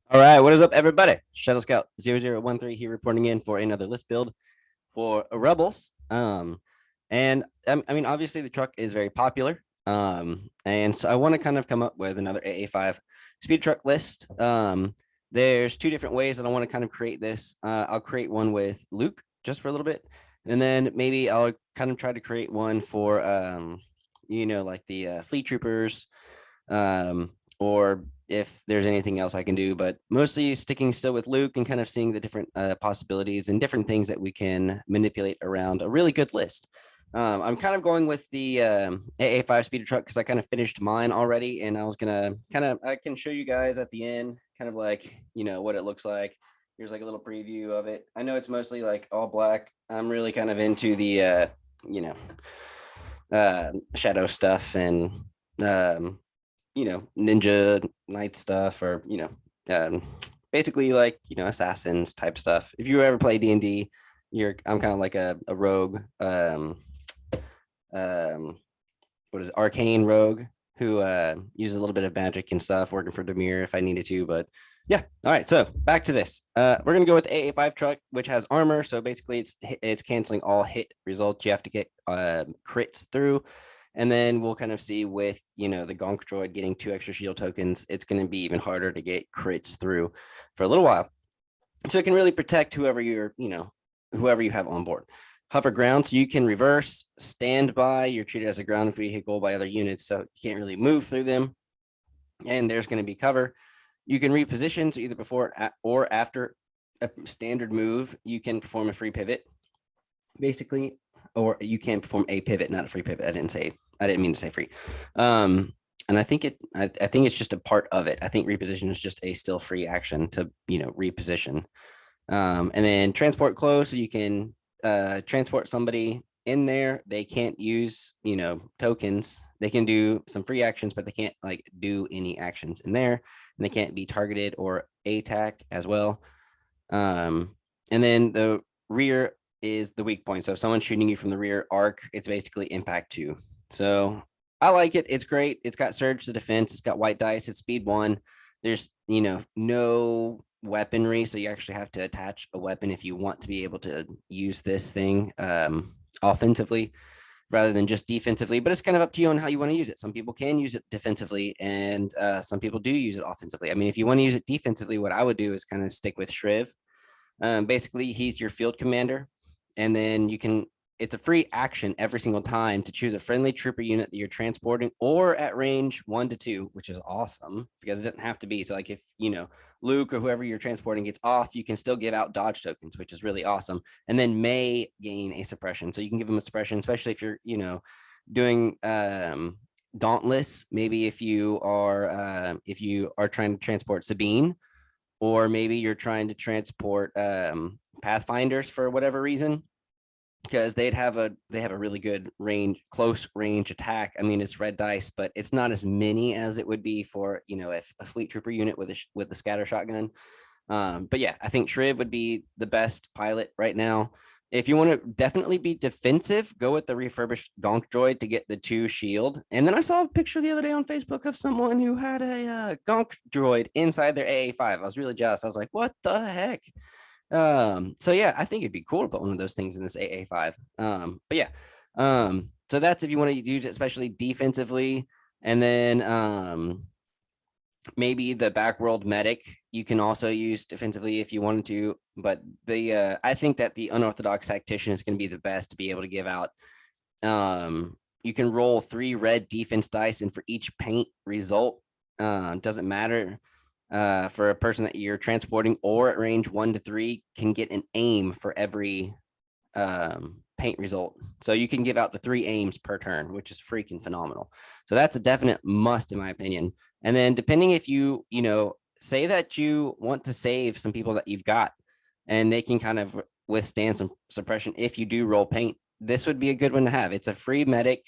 All right, what is up, everybody? Shuttle Scout 0013 here, reporting in for another list build for Rebels. I mean, obviously the truck is very popular. And so I want to kind of come up with another AA5 speed truck list. There's two different ways that I want to kind of create this. I'll create one with Luke just for a little bit, and then maybe I'll kind of try to create one for like the fleet troopers, or if there's anything else I can do, but mostly sticking still with Luke and kind of seeing the different possibilities and different things that we can manipulate around a really good list. I'm kind of going with the AA5 speeder truck because I kind of finished mine already, and I was gonna I can show you guys at the end, kind of like what it looks like. Here's like a little preview of it. I know it's mostly like all black. I'm really kind of into the shadow stuff and um, ninja knight stuff, or basically like assassins type stuff. If you ever play D&D, I'm kind of like a rogue, um what is it, arcane rogue, who uses a little bit of magic and stuff, working for Demir if I needed to. But yeah, all right, so back to this. We're gonna go with AA5 truck, which has armor, so basically it's canceling all hit results. You have to get crits through, and then we'll kind of see with the gonk droid getting 2 extra shield tokens, it's going to be even harder to get crits through for a little while, so it can really protect whoever you have on board. Hover ground, so you can reverse. Standby, you're treated as a ground vehicle by other units, so you can't really move through them, and there's going to be cover. You can reposition, so either before or after a standard move, you can perform a free pivot, basically, or you can perform a pivot, not a free pivot. I didn't mean to say free. And I think it's just a part of it. I think reposition is just a still free action to reposition. And then transport close, so you can transport somebody in there. They can't use tokens. They can do some free actions, but they can't like do any actions in there, and they can't be targeted or attack as well. And then the rear is the weak point. So if someone's shooting you from the rear arc, it's basically impact 2. So I like it. It's great. It's got surge to defense. It's got white dice. It's speed 1. There's no weaponry, so you actually have to attach a weapon if you want to be able to use this thing offensively rather than just defensively. But it's kind of up to you on how you want to use it. Some people can use it defensively, and some people do use it offensively. I mean, if you want to use it defensively, what I would do is kind of stick with Shriv. Basically, he's your field commander, and then it's a free action every single time to choose a friendly trooper unit that you're transporting or at range 1 to 2, which is awesome because it doesn't have to be. So like if Luke or whoever you're transporting gets off, you can still give out dodge tokens, which is really awesome. And then may gain a suppression, so you can give them a suppression, especially if you're doing dauntless. Maybe if you are trying to transport Sabine, or maybe you're trying to transport pathfinders for whatever reason, because they have a really good close range attack. I mean, it's red dice, but it's not as many as it would be for a fleet trooper unit with the scatter shotgun. But yeah, I think Shriv would be the best pilot right now. If you want to definitely be defensive, go with the refurbished gonk droid to get the 2 shield. And then I saw a picture the other day on Facebook of someone who had a gonk droid inside their AA5. I was really jealous. I was like, what the heck? So yeah, I think it'd be cool to put one of those things in this AA5. But yeah, so that's if you want to use it, especially defensively. And then maybe the backworld medic you can also use defensively if you wanted to. But I think that the unorthodox tactician is going to be the best to be able to give out. You can roll 3 red defense dice, and for each paint result, doesn't matter. For a person that you're transporting or at range 1 to 3, can get an aim for every paint result. So you can give out the 3 aims per turn, which is freaking phenomenal. So that's a definite must in my opinion. And then depending if you say that you want to save some people that you've got, and they can kind of withstand some suppression if you do roll paint, this would be a good one to have. It's a free medic.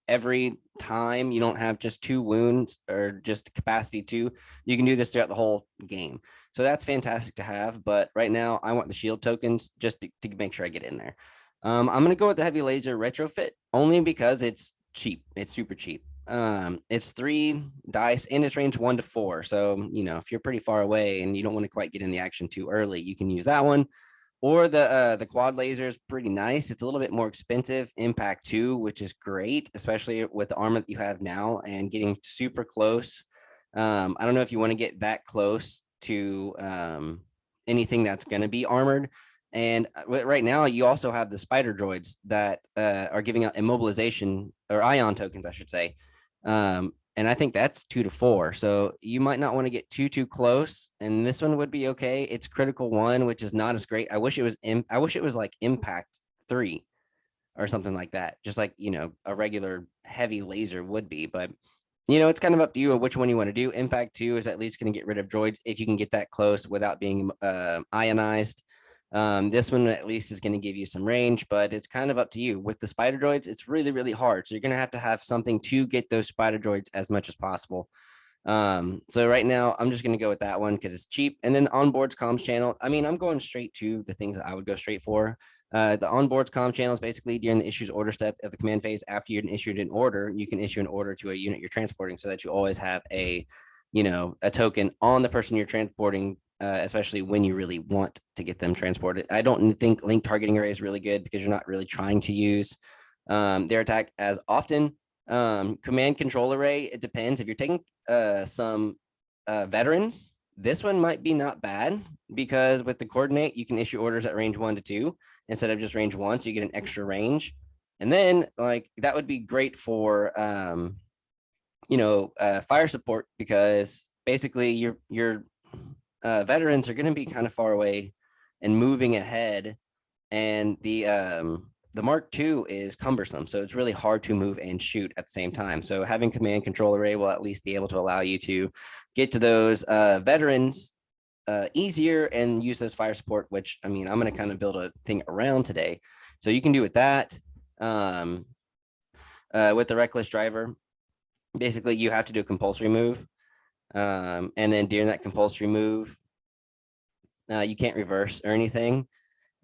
Every time you don't have just 2 wounds or just capacity 2, you can do this throughout the whole game. So that's fantastic to have. But right now I want the shield tokens just to make sure I get in there. I'm going to go with the heavy laser retrofit only because it's cheap. It's super cheap. It's 3 dice and it's range 1 to 4. So, if you're pretty far away and you don't want to quite get in the action too early, you can use that one. Or the quad laser is pretty nice. It's a little bit more expensive. Impact 2, which is great, especially with the armor that you have now and getting super close. I don't know if you want to get that close to anything that's going to be armored. And right now, you also have the spider droids that are giving out immobilization or ion tokens, I should say. And I think that's 2 to 4. So you might not want to get too close. And this one would be okay. It's critical 1, which is not as great. I wish it was like impact 3 or something like that. Just like, a regular heavy laser would be. But it's kind of up to you which one you want to do. Impact 2 is at least going to get rid of droids if you can get that close without being ionized. This one at least is going to give you some range, but it's kind of up to you. With the spider droids, it's really, really hard. So you're going to have something to get those spider droids as much as possible. So right now I'm just going to go with that one because it's cheap. And then the onboards comms channel. I mean, I'm going straight to the things that I would go straight for. The onboards comm channel is basically during the issues order step of the command phase. After you've issued an order, you can issue an order to a unit you're transporting so that you always have a token on the person you're transporting, especially when you really want to get them transported. I don't think link targeting array is really good because you're not really trying to use their attack as often. Command control array, it depends. If you're taking some veterans, this one might be not bad because with the coordinate, you can issue orders at range 1 to 2 instead of just range 1. So you get an extra range. And then that would be great for, fire support because basically your veterans are going to be kind of far away and moving ahead. And the Mark II is cumbersome. So it's really hard to move and shoot at the same time. So having command control array will at least be able to allow you to get to those veterans easier and use those fire support, which I'm going to kind of build a thing around today. So you can do with that. With the reckless driver, basically you have to do a compulsory move. And then during that compulsory move, you can't reverse or anything.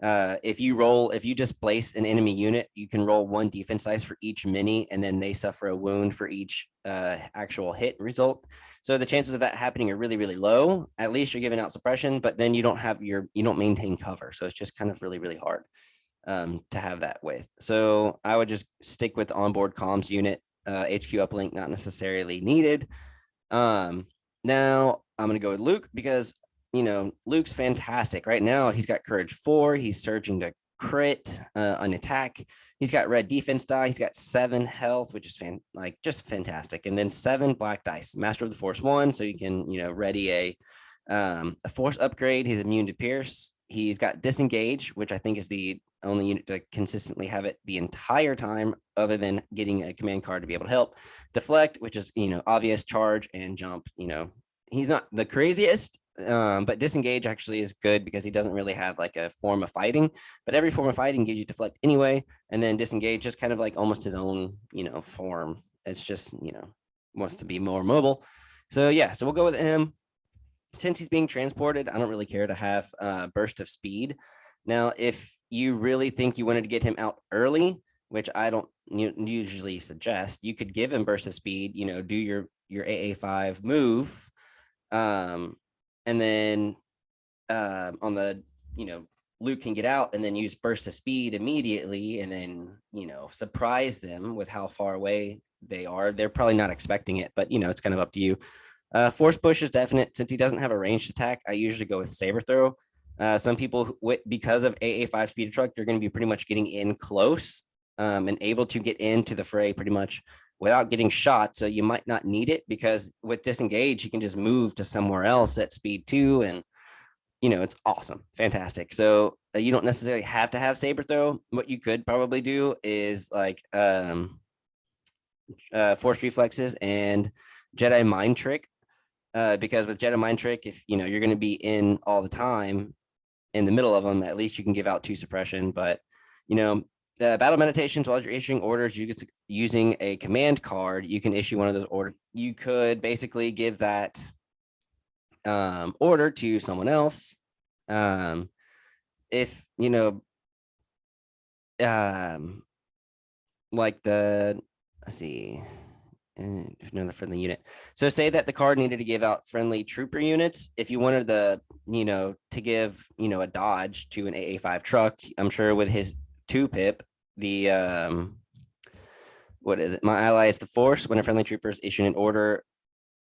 If you displace an enemy unit, you can roll 1 defense dice for each mini, and then they suffer a wound for each actual hit result. So the chances of that happening are really, really low. At least you're giving out suppression, but then you don't maintain cover. So it's just kind of really, really hard to have that with. So I would just stick with the onboard comms unit. HQ uplink not necessarily needed. Now I'm gonna go with Luke because Luke's fantastic. Right now, he's got courage 4. He's surging to crit on attack. He's got red defense die. He's got 7 health, which is just fantastic. And then 7 black dice. Master of the Force 1, so you can ready a force upgrade. He's immune to pierce. He's got disengage, which I think is the only unit to consistently have it the entire time, other than getting a command card to be able to help. Deflect, which is obvious. Charge and jump. He's not the craziest. But disengage actually is good because he doesn't really have like a form of fighting, but every form of fighting gives you deflect anyway. And then disengage just kind of like almost his own, form. It's just, wants to be more mobile. So yeah, so we'll go with him. Since he's being transported, I don't really care to have burst of speed. Now, if you really think you wanted to get him out early, which I don't usually suggest, you could give him burst of speed, do your Aa5 move. And then on the, Luke can get out and then use burst of speed immediately and then, surprise them with how far away they are. They're probably not expecting it, but, it's kind of up to you. Force push is definite. Since he doesn't have a ranged attack, I usually go with saber throw. Some people, because of Aa5 speed truck, they're going to be pretty much getting in close and able to get into the fray pretty much without getting shot. So you might not need it because with disengage, you can just move to somewhere else at speed 2. And, it's awesome. Fantastic. So you don't necessarily have to have saber throw. What you could probably do is like force reflexes and Jedi mind trick. Because with Jedi mind trick, if, you're going to be in all the time in the middle of them, at least you can give out 2 suppression. But, the battle meditations, while you're issuing orders, you get using a command card, you can issue one of those orders. You could basically give that order to someone else. If, like let's see, and another friendly unit. So say that the card needed to give out friendly trooper units. If you wanted the, to give, a dodge to an Aa5 truck, I'm sure with his 2-pip, the what is it? My ally is the force. When a friendly trooper is issuing an order,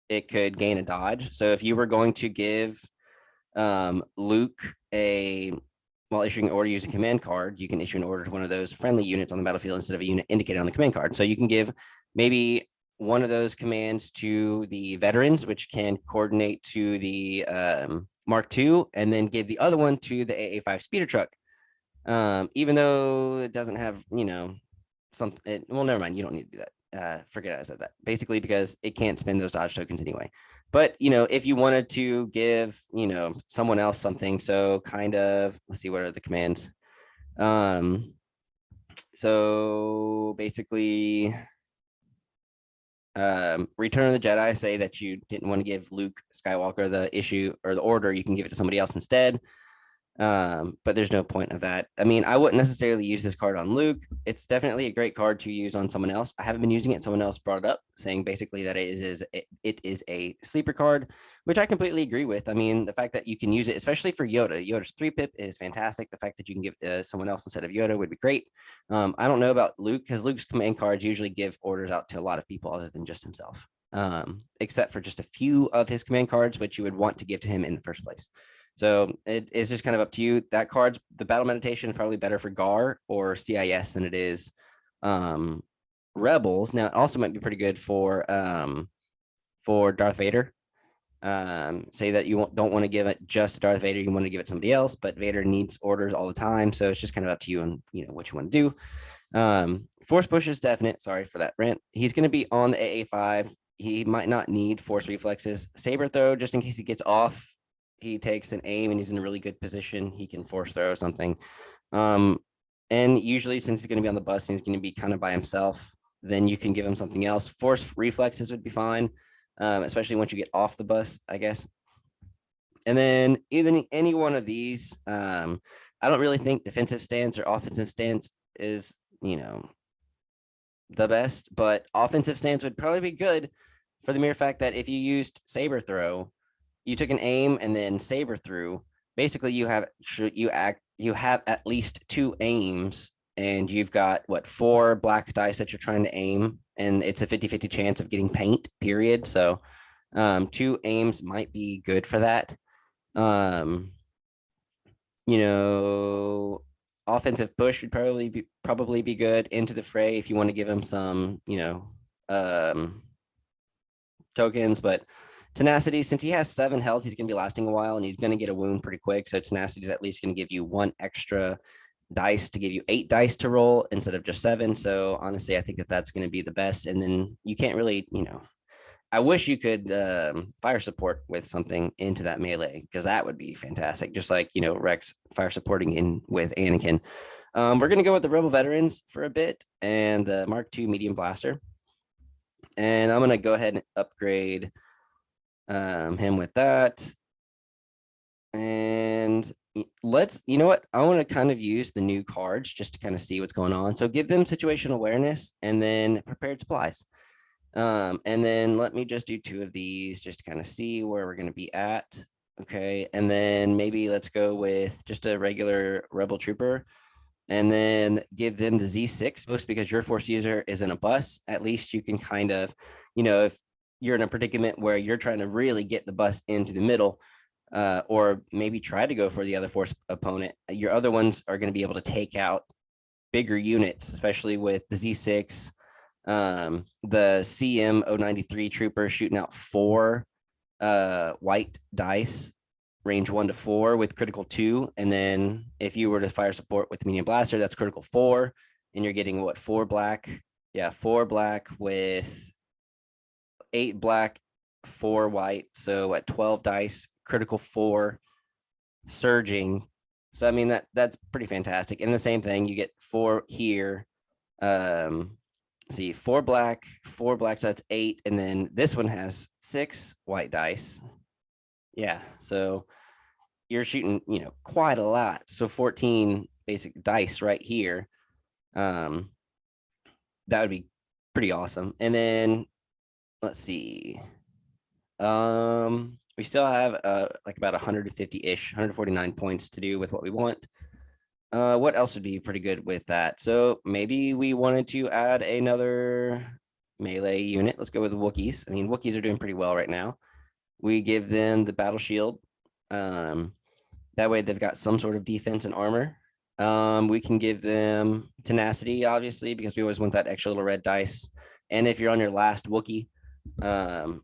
it could gain a dodge. So if you were going to give Luke while issuing an order using a command card, you can issue an order to one of those friendly units on the battlefield instead of a unit indicated on the command card. So you can give maybe one of those commands to the veterans, which can coordinate to the Mark II, and then give the other one to the Aa5 speeder truck. Even though it doesn't have, something, well, never mind. You don't need to do that. Forget I said that. Basically, because it can't spend those dodge tokens anyway. But, if you wanted to give, someone else something, so kind of, let's see, what are the commands? So basically, Return of the Jedi, say that you didn't want to give Luke Skywalker the issue or the order, you can give it to somebody else instead. But there's no point of that. I mean, I wouldn't necessarily use this card on Luke. It's definitely a great card to use on someone else. I haven't been using it. Someone else brought it up, saying basically that it is a sleeper card, which I completely agree with. I mean, the fact that you can use it, especially for Yoda. Yoda's 3-pip is fantastic. The fact that you can give it to someone else instead of Yoda would be great. I don't know about Luke, because Luke's command cards usually give orders out to a lot of people other than just himself, except for just a few of his command cards, which you would want to give to him in the first place. So it is just kind of up to you. That card's, the battle meditation is probably better for GAR or CIS than it is Rebels. Now it also might be pretty good for Darth Vader. Say that you don't want to give it just to Darth Vader, you want to give it to somebody else, but Vader needs orders all the time. So it's just kind of up to you and what you want to do. Force push is definite. Sorry for that rant. He's going to be on the Aa5. He might not need force reflexes. Saber throw, just in case he gets off, he takes an aim and he's in a really good position, he can force throw something. And usually, since he's going to be on the bus and he's going to be kind of by himself, then you can give him something else. Force reflexes would be fine, especially once you get off the bus, I guess. And then any one of these, I don't really think defensive stance or offensive stance is, the best, but offensive stance would probably be good for the mere fact that if you used saber throw, you took an aim and then saber through, basically you have at least 2 aims, and you've got 4 black dice that you're trying to aim, and it's a 50-50 chance of getting paint, period. So 2 aims might be good for that. Offensive push would probably be good into the fray if you want to give him some, tokens. But tenacity, since he has 7 health, he's going to be lasting a while, and he's going to get a wound pretty quick. So tenacity is at least going to give you 1 extra dice to give you 8 dice to roll instead of just 7. So honestly, I think that that's going to be the best. And then you can't really, I wish you could fire support with something into that melee, because that would be fantastic. Just like, Rex fire supporting in with Anakin. We're going to go with the Rebel Veterans for a bit and the Mark II medium blaster. And I'm going to go ahead and upgrade him with that. And let's, I want to kind of use the new cards just to kind of see what's going on. So give them situational awareness and then prepared supplies. And then let me just do 2 of these just to kind of see where we're going to be at. Okay. And then maybe let's go with just a regular Rebel Trooper, and then give them the Z6 boost, because your force user is in a bus. At least you can kind of, if you're in a predicament where you're trying to really get the bus into the middle, or maybe try to go for the other force opponent, your other ones are going to be able to take out bigger units, especially with the Z6, the CM093 trooper shooting out 4 white dice, range 1 to 4 with critical 2. And then if you were to fire support with medium blaster, that's critical 4, and you're getting 4 black. Yeah, 4 black with 8 black, 4 white. So at 12 dice, critical 4, surging. So I mean that's pretty fantastic. And the same thing, you get 4 here. See, 4 black, 4 black, so that's 8. And then this one has 6 white dice. Yeah, so you're shooting, quite a lot. So 14 basic dice right here. That would be pretty awesome. And then let's see. We still have like about 150-ish, 149 points to do with what we want. What else would be pretty good with that? So maybe we wanted to add another melee unit. Let's go with Wookiees. I mean, Wookiees are doing pretty well right now. We give them the battle shield. That way they've got some sort of defense and armor. We can give them tenacity, obviously, because we always want that extra little red dice. And if you're on your last Wookiee,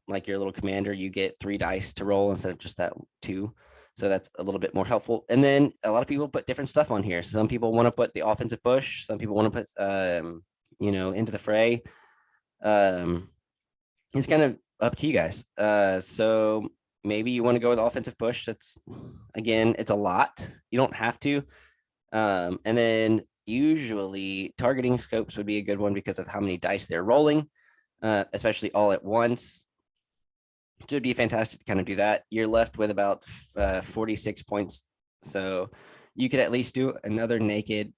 like your little commander, you get 3 dice to roll instead of just that 2. So that's a little bit more helpful. And then a lot of people put different stuff on here. Some people want to put the offensive push. Some people want to put, into the fray. It's kind of up to you guys. So maybe you want to go with offensive push. That's, again, it's a lot. You don't have to. And then usually targeting scopes would be a good one because of how many dice they're rolling, especially all at once. So it'd be fantastic to kind of do that. You're left with about 46 points. So you could at least do another naked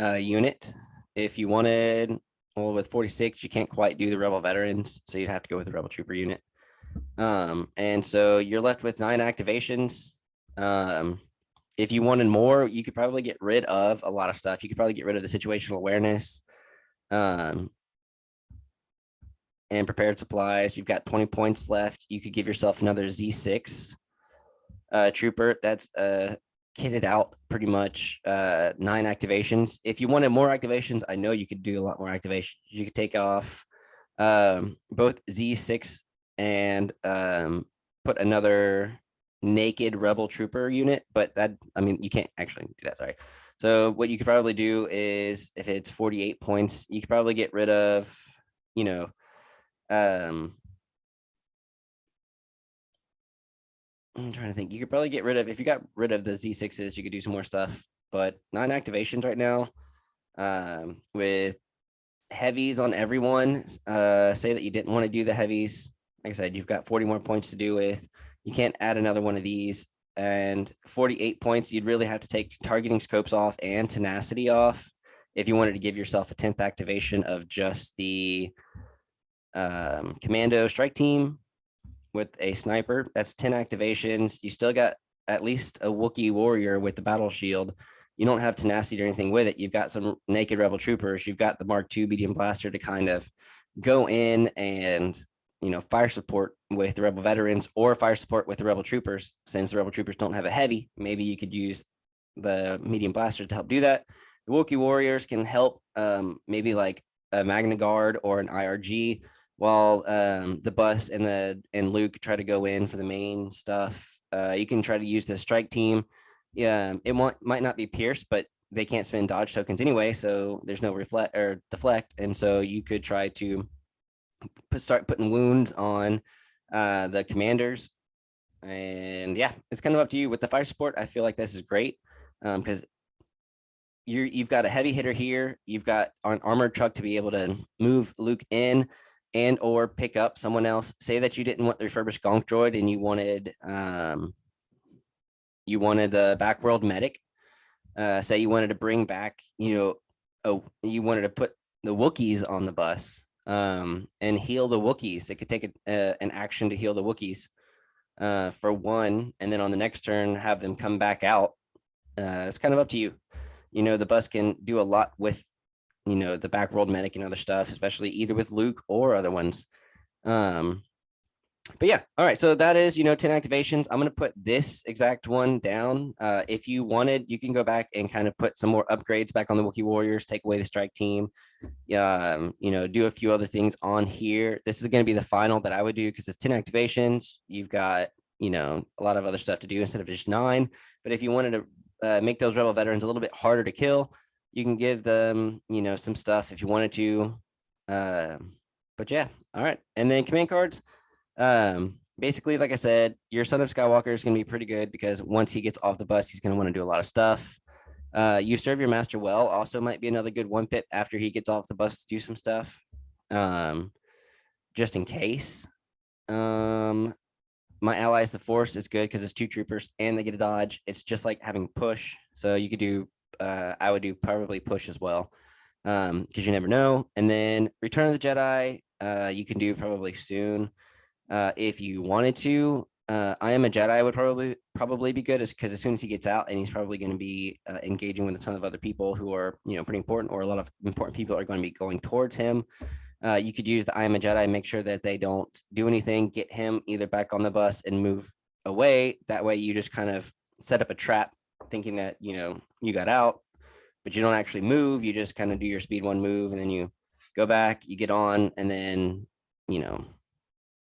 unit if you wanted. Well, with 46, you can't quite do the Rebel Veterans, so you'd have to go with the Rebel Trooper unit. And so you're left with 9 activations. If you wanted more, you could probably get rid of a lot of stuff. You could probably get rid of the situational awareness. And prepared supplies. You've got 20 points left. You could give yourself another Z6 trooper. That's kitted out pretty much 9 activations. If you wanted more activations, I know you could do a lot more activations. You could take off both Z6 and put another naked rebel trooper unit, but that, I mean, you can't actually do that, sorry. So what you could probably do is, if it's 48 points, you could probably get rid of, I'm trying to think. You could probably get rid of, if you got rid of the Z6s, you could do some more stuff, but 9 activations right now, with heavies on everyone. Say that you didn't want to do the heavies. Like I said, you've got 40 more points to do with. You can't add another one of these. And 48 points, you'd really have to take targeting scopes off and tenacity off if you wanted to give yourself a 10th activation of just the commando strike team with a sniper. That's 10 activations. You still got at least a Wookiee warrior with the battle shield. You don't have tenacity or anything with it. You've got some naked rebel troopers. You've got the Mark II medium blaster to kind of go in and, fire support with the rebel veterans, or fire support with the rebel troopers. Since the rebel troopers don't have a heavy, maybe you could use the medium blaster to help do that. The Wookiee warriors can help, maybe like a Magna Guard or an IRG, while the bus and Luke try to go in for the main stuff. You can try to use the strike team. Yeah, it might not be Pierce, but they can't spend dodge tokens anyway, so there's no reflect or deflect, and so you could try to start putting wounds on the commanders. And yeah, it's kind of up to you. With the fire support, I feel like this is great because you've got a heavy hitter here. You've got an armored truck to be able to move Luke in and or pick up someone else. Say that you didn't want the refurbished gonk droid and you wanted the backworld medic. Say you wanted to bring back, you wanted to put the Wookiees on the bus and heal the Wookiees. It could take an action to heal the Wookiees for 1, and then on the next turn have them come back out. It's kind of up to you. The bus can do a lot with the backworld medic and other stuff, especially either with Luke or other ones. But yeah, all right, so that is 10 activations. I'm going to put this exact one down. If you wanted, you can go back and kind of put some more upgrades back on the Wookiee warriors, take away the strike team, do a few other things on here. This is going to be the final that I would do because it's 10 activations. You've got a lot of other stuff to do instead of just 9. But if you wanted to make those rebel veterans a little bit harder to kill, you can give them some stuff if you wanted to. But yeah, all right. And then command cards. Basically, like I said, your Son of Skywalker is going to be pretty good because once he gets off the bus, he's going to want to do a lot of stuff. You serve your master well also might be another good 1-pip after he gets off the bus to do some stuff. Just in case. My allies, the Force, is good because it's 2 troopers and they get a dodge. It's just like having push. So you could do, I would do probably push as well because you never know. And then Return of the Jedi. you can do probably soon if you wanted to. I Am a Jedi would probably be good, because as soon as he gets out, and he's probably going to be engaging with a ton of other people who are pretty important, or a lot of important people are going to be going towards him. You could use the I Am a Jedi, make sure that they don't do anything, get him either back on the bus and move away. That way you just kind of set up a trap thinking that you got out, but you don't actually move. You just kind of do your speed one move, and then you go back, you get on, and then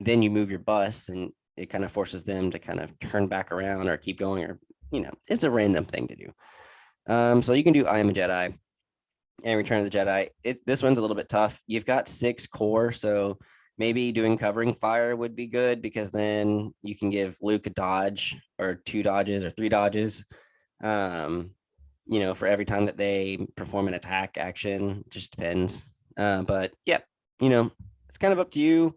then you move your bus, and it kind of forces them to kind of turn back around or keep going, or it's a random thing to do. So you can do I Am a Jedi and Return of the Jedi. This one's a little bit tough. You've got 6 core, so maybe doing covering fire would be good, because then you can give Luke a dodge, or 2 dodges, or 3 dodges. For every time that they perform an attack action. It just depends. But yeah, it's kind of up to you.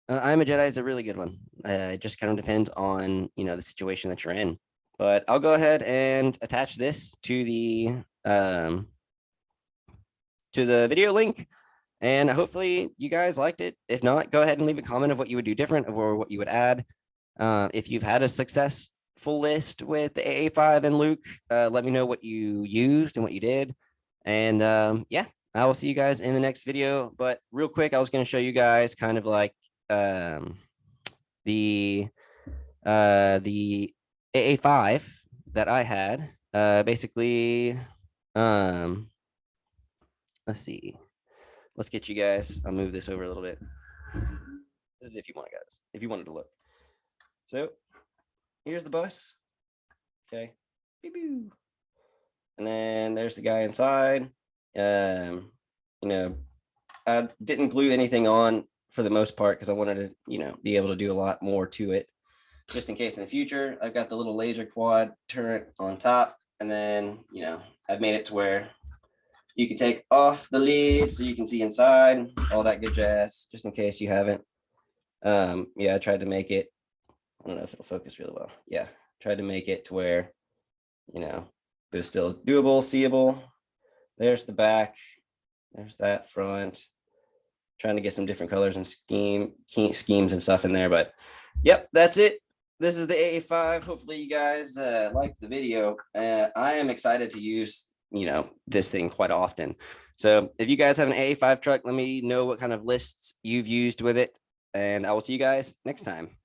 I Am a Jedi is a really good one. It just kind of depends on the situation that you're in. But I'll go ahead and attach this to the video link, and hopefully you guys liked it. If not, go ahead and leave a comment of what you would do different, or what you would add. If you've had a successful list with the Aa5 and Luke, let me know what you used and what you did. And yeah, I will see you guys in the next video. But real quick, I was going to show you guys kind of like the Aa5 that I had. Basically, let's see. Let's get you guys. I'll move this over a little bit. This is if you want, guys. If you wanted to look. So here's the bus. Okay. Beep-boo. And then there's the guy inside. I didn't glue anything on for the most part, because I wanted to, be able to do a lot more to it, just in case in the future. I've got the little laser quad turret on top, and then, I've made it to where you can take off the lid so you can see inside, all that good jazz, just in case you haven't. Yeah, I tried to make it. I don't know if it'll focus really well. Yeah, tried to make it to where, but it's still doable, seeable. There's the back. There's that front. Trying to get some different colors and schemes and stuff in there. But yep, that's it. This is the Aa5. Hopefully you guys liked the video. I am excited to use this thing quite often. So if you guys have an Aa5 truck, let me know what kind of lists you've used with it, and I will see you guys next time.